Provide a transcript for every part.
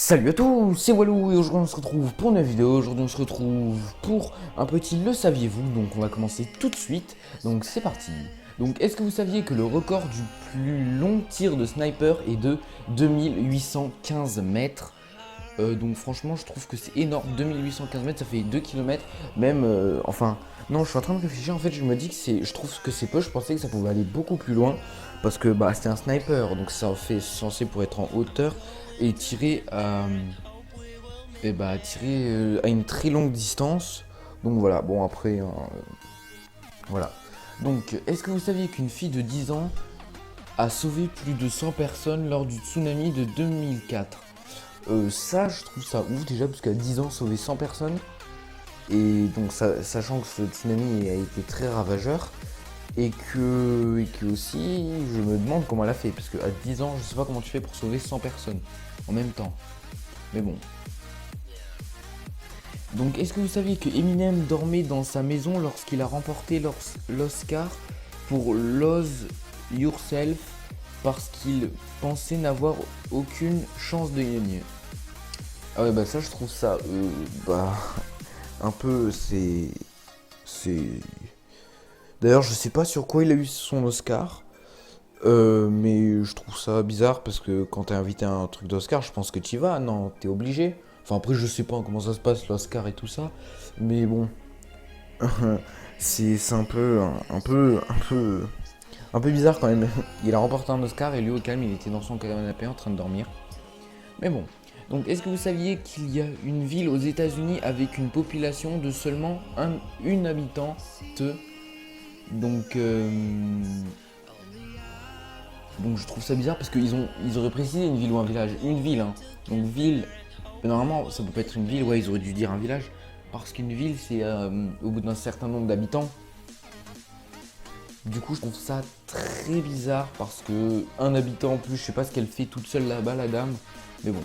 Salut à tous, c'est Walou et aujourd'hui on se retrouve pour une nouvelle vidéo. Aujourd'hui on se retrouve pour un petit le saviez-vous. Donc on va commencer tout de suite. Donc c'est parti. Donc est-ce que vous saviez que le record du plus long tir de sniper est de 2815 mètres. Donc franchement je trouve que c'est énorme. 2815 mètres, ça fait 2 km. Même enfin non, je suis en train de réfléchir. En fait je me dis que je trouve que c'est peu. Je pensais que ça pouvait aller beaucoup plus loin parce que bah c'est un sniper, donc ça fait censé pour être en hauteur et tirer à une très longue distance. Donc voilà, bon après, voilà. Donc, est-ce que vous saviez qu'une fille de 10 ans a sauvé plus de 100 personnes lors du tsunami de 2004? Ça, je trouve ça ouf déjà, parce qu'à 10 ans, sauver 100 personnes. Et donc, sachant que ce tsunami a été très ravageur. Et que aussi, je me demande comment elle a fait. Parce qu'à 10 ans, je sais pas comment tu fais pour sauver 100 personnes en même temps. Mais bon. Donc, est-ce que vous saviez que Eminem dormait dans sa maison lorsqu'il a remporté l'Oscar pour Lose Yourself parce qu'il pensait n'avoir aucune chance de gagner? Ah ouais, bah ça, je trouve ça, bah, un peu, c'est... D'ailleurs, je sais pas sur quoi il a eu son Oscar, mais je trouve ça bizarre parce que quand t'es invité à un truc d'Oscar, je pense que tu y vas, non, t'es obligé. Enfin, après, je sais pas comment ça se passe, l'Oscar et tout ça, mais bon. C'est un peu bizarre quand même. Il a remporté un Oscar et lui au calme, il était dans son canapé en train de dormir. Mais bon. Donc, est-ce que vous saviez qu'il y a une ville aux États-Unis avec une population de seulement une habitante? Donc, donc je trouve ça bizarre parce ils auraient précisé une ville ou un village. Une ville, hein. Donc ville. Mais normalement, ça peut pas être une ville. Ouais, ils auraient dû dire un village. Parce qu'une ville, c'est au bout d'un certain nombre d'habitants. Du coup, je trouve ça très bizarre parce que un habitant en plus, je sais pas ce qu'elle fait toute seule là-bas, la dame. Mais bon.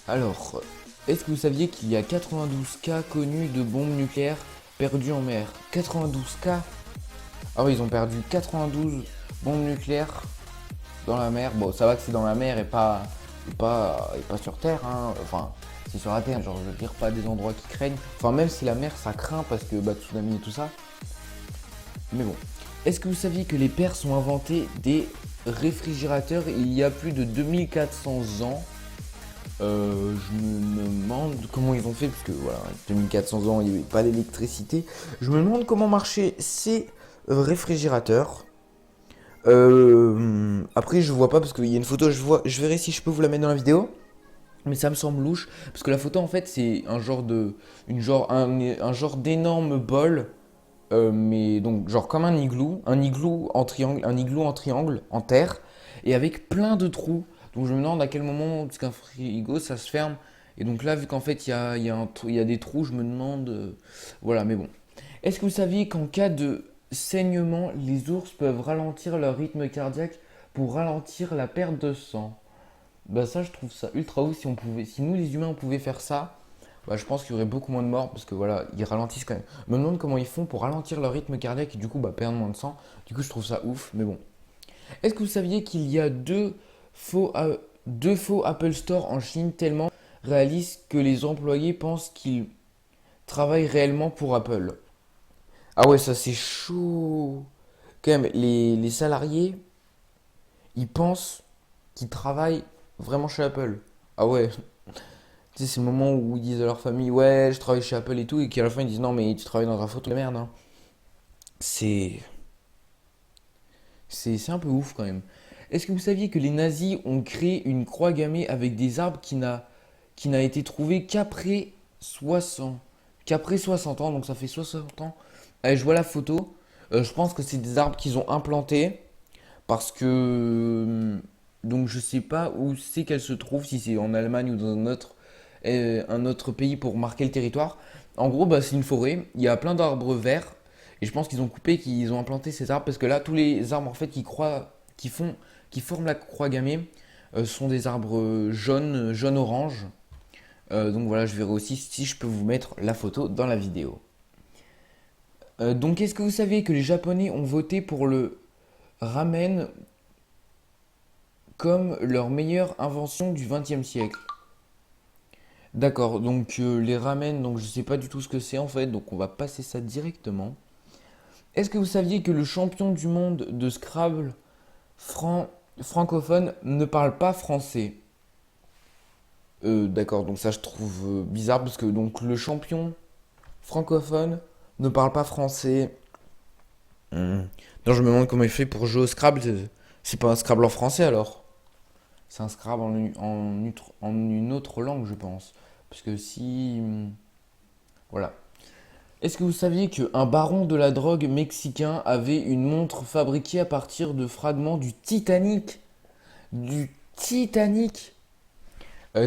Alors, est-ce que vous saviez qu'il y a 92 cas connus de bombes nucléaires perdues en mer? 92 cas? Ah oui, ils ont perdu 92 bombes nucléaires dans la mer. Bon, ça va que c'est dans la mer et pas sur Terre, hein. Enfin, c'est sur la Terre, genre je veux dire pas des endroits qui craignent. Enfin, même si la mer ça craint parce que bah, tsunami et tout ça. Mais bon. Est-ce que vous saviez que les Perses ont inventé des réfrigérateurs il y a plus de 2400 ans? Je me demande comment ils ont fait, parce que voilà, 2400 ans, il n'y avait pas d'électricité. Je me demande comment marchaient ces réfrigérateurs. Après, je vois pas, parce qu'il y a une photo, je verrai si je peux vous la mettre dans la vidéo. Mais ça me semble louche, parce que la photo, en fait, c'est un genre d'énorme bol. Mais donc genre comme un igloo en triangle en terre et avec plein de trous. Donc je me demande à quel moment, parce qu'un frigo ça se ferme. Et donc là, vu qu'en fait il y a des trous, je me demande. Voilà, mais bon. Est-ce que vous saviez qu'en cas de saignement, les ours peuvent ralentir leur rythme cardiaque pour ralentir la perte de sang? Bah ça, je trouve ça ultra ouf. Si nous les humains on pouvait faire ça, bah, je pense qu'il y aurait beaucoup moins de morts parce que voilà, ils ralentissent quand même. Je me demande comment ils font pour ralentir leur rythme cardiaque et du coup bah, perdre moins de sang. Du coup, je trouve ça ouf, mais bon. Est-ce que vous saviez qu'il y a deux faux Apple Store en Chine tellement réalistes que les employés pensent qu'ils travaillent réellement pour Apple? Ah ouais, ça c'est chaud. Quand même, les salariés, ils pensent qu'ils travaillent vraiment chez Apple. Ah ouais, tu sais, c'est le moment où ils disent à leur famille, ouais, je travaille chez Apple et tout, et qu'à la fin ils disent, non, mais tu travailles dans un photo de merde, hein. C'est, c'est un peu ouf quand même. Est-ce que vous saviez que les nazis ont créé une croix gammée avec des arbres qui n'a été trouvée qu'après 60 ans, donc ça fait 60 ans. Allez, je vois la photo. Je pense que c'est des arbres qu'ils ont implantés parce que donc je sais pas où c'est qu'elle se trouve, si c'est en Allemagne ou dans un autre pays pour marquer le territoire. En gros, bah, c'est une forêt, il y a plein d'arbres verts et je pense qu'ils ont coupé, qu'ils ont implanté ces arbres parce que là, tous les arbres en fait qui forment la croix gammée sont des arbres jaunes, jaune-orange. Donc voilà, je verrai aussi si je peux vous mettre la photo dans la vidéo. Donc, est-ce que vous savez que les Japonais ont voté pour le ramen comme leur meilleure invention du XXe siècle? D'accord, donc les ramen, donc je sais pas du tout ce que c'est en fait, donc on va passer ça directement. Est-ce que vous saviez que le champion du monde de Scrabble fran- francophone ne parle pas français? D'accord, donc ça je trouve bizarre parce que donc le champion francophone ne parle pas français. Hmm. Non, je me demande comment il fait pour jouer au Scrabble. C'est pas un Scrabble en français alors? C'est un Scrabble en une autre langue, je pense. Parce que si. Voilà. Est-ce que vous saviez qu'un baron de la drogue mexicain avait une montre fabriquée à partir de fragments du Titanic? Du Titanic!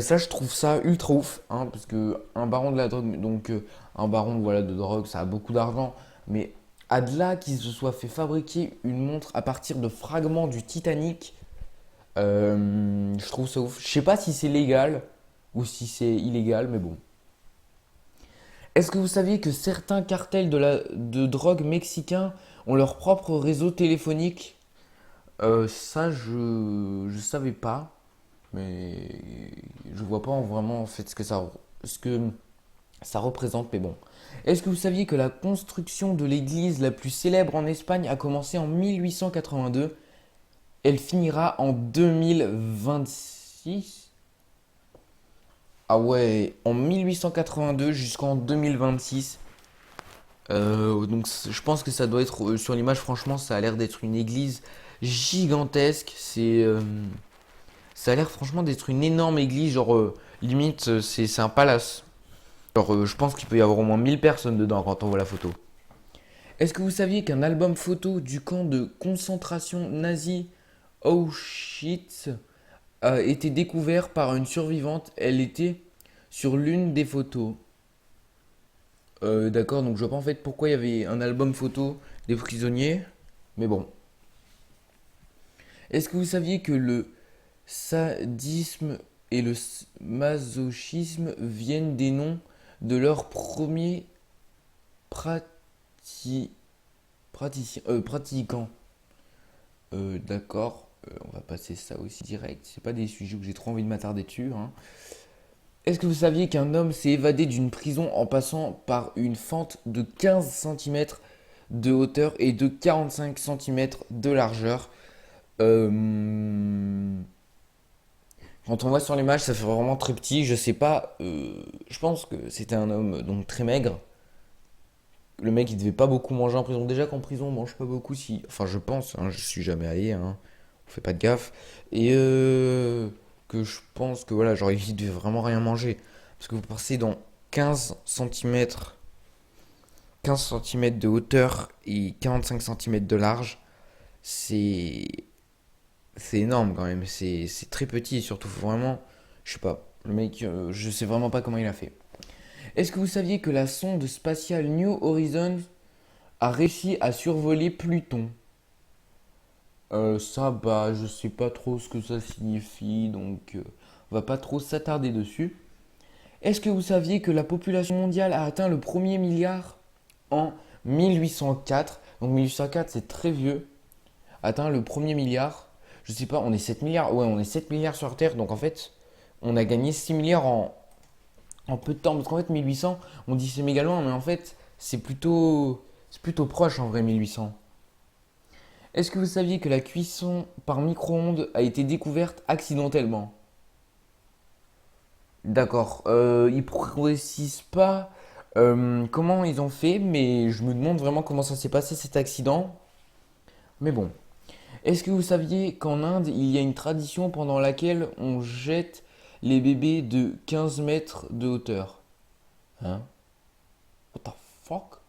Ça, je trouve ça ultra ouf, hein, parce que un baron de la drogue, donc un baron voilà, de drogue, ça a beaucoup d'argent, mais à de là qu'il se soit fait fabriquer une montre à partir de fragments du Titanic, je trouve ça ouf. Je sais pas si c'est légal ou si c'est illégal, mais bon. Est-ce que vous saviez que certains cartels de drogue mexicains ont leur propre réseau téléphonique? Ça, je savais pas, mais je vois pas vraiment en fait ce que ça représente, mais bon. Est-ce que vous saviez que la construction de l'église la plus célèbre en Espagne a commencé en 1882? Elle finira en 2026? Ah ouais, en 1882 jusqu'en 2026. Donc je pense que ça doit être sur l'image, franchement, ça a l'air d'être une église gigantesque. Ça a l'air franchement d'être une énorme église, genre limite c'est un palace. Genre je pense qu'il peut y avoir au moins 1000 personnes dedans quand on voit la photo. Est-ce que vous saviez qu'un album photo du camp de concentration nazi Auschwitz a été découvert par une survivante? Elle était sur l'une des photos. D'accord, donc je vois pas en fait pourquoi il y avait un album photo des prisonniers. Mais bon. Est-ce que vous saviez que le sadisme et le masochisme viennent des noms de leurs premiers prati- pratiquants? D'accord, on va passer ça aussi direct. C'est pas des sujets que j'ai trop envie de m'attarder dessus, hein. Est-ce que vous saviez qu'un homme s'est évadé d'une prison en passant par une fente de 15 centimètres de hauteur et de 45 centimètres de largeur? Euh, Quand on voit sur l'image, ça fait vraiment très petit. Je sais pas. Je pense que c'était un homme donc très maigre. Le mec, il devait pas beaucoup manger en prison. Déjà qu'en prison, on mange pas beaucoup si. Enfin, je pense. Hein, je suis jamais allé. Hein, on fait pas de gaffe. Et que je pense que voilà, genre, il devait vraiment rien manger. Parce que vous passez dans 15 centimètres, 15 centimètres de hauteur et 45 centimètres de large. C'est c'est énorme quand même, c'est très petit et surtout faut vraiment, je sais pas, le mec, je sais vraiment pas comment il a fait. Est-ce que vous saviez que la sonde spatiale New Horizons a réussi à survoler Pluton? Ça, bah, je sais pas trop ce que ça signifie, donc on va pas trop s'attarder dessus. Est-ce que vous saviez que la population mondiale a atteint le premier milliard en 1804? Donc 1804, c'est très vieux. Atteint le premier milliard. Je sais pas, on est 7 milliards. Ouais, on est 7 milliards sur Terre. Donc en fait, on a gagné 6 milliards en peu de temps. Parce qu'en fait, 1800, on dit c'est méga loin, mais en fait, c'est plutôt proche en vrai, 1800. Est-ce que vous saviez que la cuisson par micro-ondes a été découverte accidentellement? D'accord. Ils précisent pas comment ils ont fait, mais je me demande vraiment comment ça s'est passé cet accident. Mais bon. Est-ce que vous saviez qu'en Inde, il y a une tradition pendant laquelle on jette les bébés de 15 mètres de hauteur? Hein? What the fuck?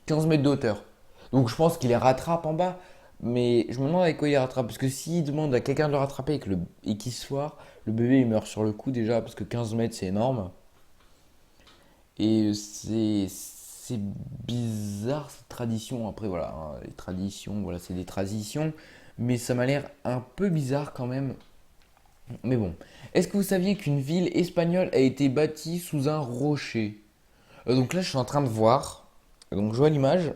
15 mètres de hauteur. Donc je pense qu'il les rattrape en bas. Mais je me demande avec quoi il les rattrape. Parce que s'il demande à quelqu'un de le rattraper et qu'il se foire, le bébé il meurt sur le coup déjà. Parce que 15 mètres c'est énorme. Et c'est bizarre cette tradition. Après voilà, hein, les traditions, voilà, c'est des traditions. Mais ça m'a l'air un peu bizarre quand même. Mais bon, est-ce que vous saviez qu'une ville espagnole a été bâtie sous un rocher? Donc là, je suis en train de voir. Donc je vois l'image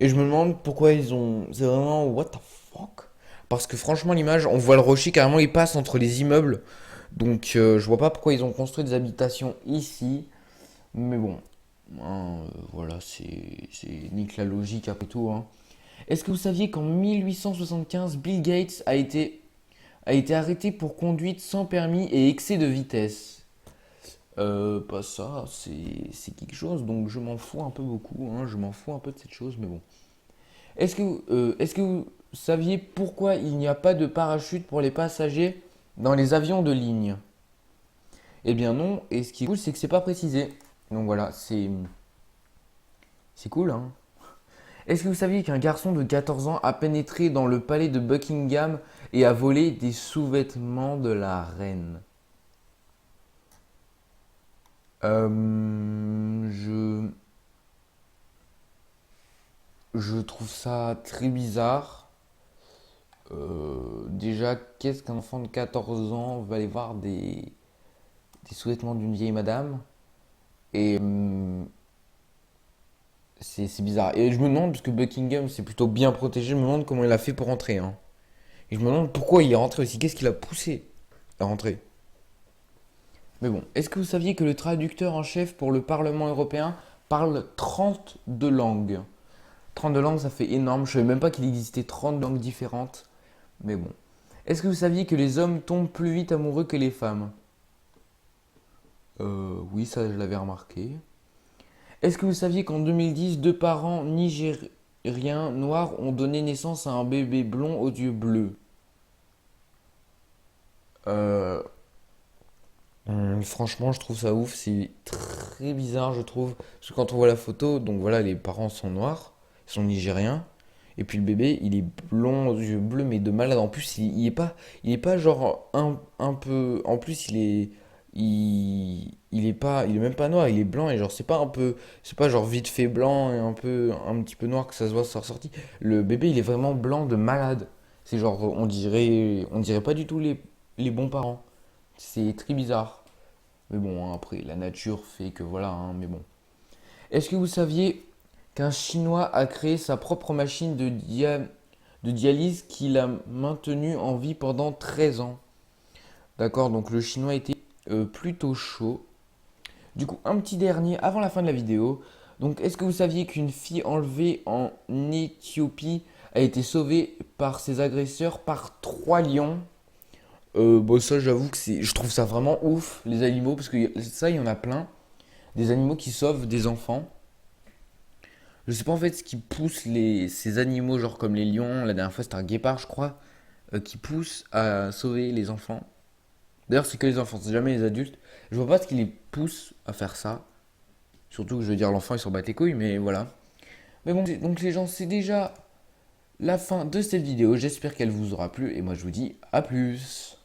et je me demande pourquoi ils ont. C'est vraiment what the fuck? Parce que franchement, l'image, on voit le rocher carrément, il passe entre les immeubles. Donc je vois pas pourquoi ils ont construit des habitations ici. Mais bon, hein, voilà, c'est nique la logique après tout, hein. Est-ce que vous saviez qu'en 1875, Bill Gates a été arrêté pour conduite sans permis et excès de vitesse? Pas ça, c'est quelque chose, donc je m'en fous un peu beaucoup, hein, je m'en fous un peu de cette chose, mais bon. Est-ce que vous saviez pourquoi il n'y a pas de parachute pour les passagers dans les avions de ligne? Eh bien non, et ce qui est cool, c'est que c'est pas précisé. Donc voilà, c'est cool, hein. Est-ce que vous saviez qu'un garçon de 14 ans a pénétré dans le palais de Buckingham et a volé des sous-vêtements de la reine? Euh, je, je trouve ça très bizarre. Déjà, qu'est-ce qu'un enfant de 14 ans va aller voir des sous-vêtements d'une vieille madame? Et c'est bizarre. Et je me demande, parce que Buckingham c'est plutôt bien protégé, je me demande comment il a fait pour rentrer, hein. Et je me demande pourquoi il est rentré aussi. Qu'est-ce qui l'a poussé à rentrer? Mais bon, est-ce que vous saviez que le traducteur en chef pour le Parlement européen parle 32 langues? 32 langues, ça fait énorme. Je ne savais même pas qu'il existait 30 langues différentes. Mais bon. Est-ce que vous saviez que les hommes tombent plus vite amoureux que les femmes? Oui, ça je l'avais remarqué. Est-ce que vous saviez qu'en 2010, deux parents nigériens noirs ont donné naissance à un bébé blond aux yeux bleus? Euh, Franchement, je trouve ça ouf. C'est très bizarre, je trouve. Parce que quand on voit la photo, donc voilà, les parents sont noirs, ils sont nigériens. Et puis le bébé, il est blond aux yeux bleus, mais de malade. En plus, il est pas genre un peu. En plus, il est même pas noir, il est blanc et genre c'est pas un peu, c'est pas genre vite fait blanc et un peu, un petit peu noir que ça se voit sur ressorti. Le bébé, il est vraiment blanc de malade. C'est genre, on dirait pas du tout les bons parents. C'est très bizarre. Mais bon, hein, après, la nature fait que voilà, hein, mais bon. Est-ce que vous saviez qu'un Chinois a créé sa propre machine de dialyse qui l'a maintenu en vie pendant 13 ans? D'accord, donc le Chinois était plutôt chaud. Du coup, un petit dernier avant la fin de la vidéo. Donc, est-ce que vous saviez qu'une fille enlevée en Éthiopie a été sauvée par ses agresseurs par trois lions? Bon, ça, j'avoue que je trouve ça vraiment ouf, les animaux, parce que ça, il y en a plein. Des animaux qui sauvent des enfants. Je sais pas en fait ce qui pousse ces animaux, genre comme les lions, la dernière fois c'était un guépard, je crois, qui pousse à sauver les enfants. D'ailleurs, c'est que les enfants, c'est jamais les adultes. Je vois pas ce qui les pousse à faire ça. Surtout que je veux dire, l'enfant il s'en bat les couilles, mais voilà. Mais bon, donc les gens, c'est déjà la fin de cette vidéo. J'espère qu'elle vous aura plu et moi je vous dis à plus.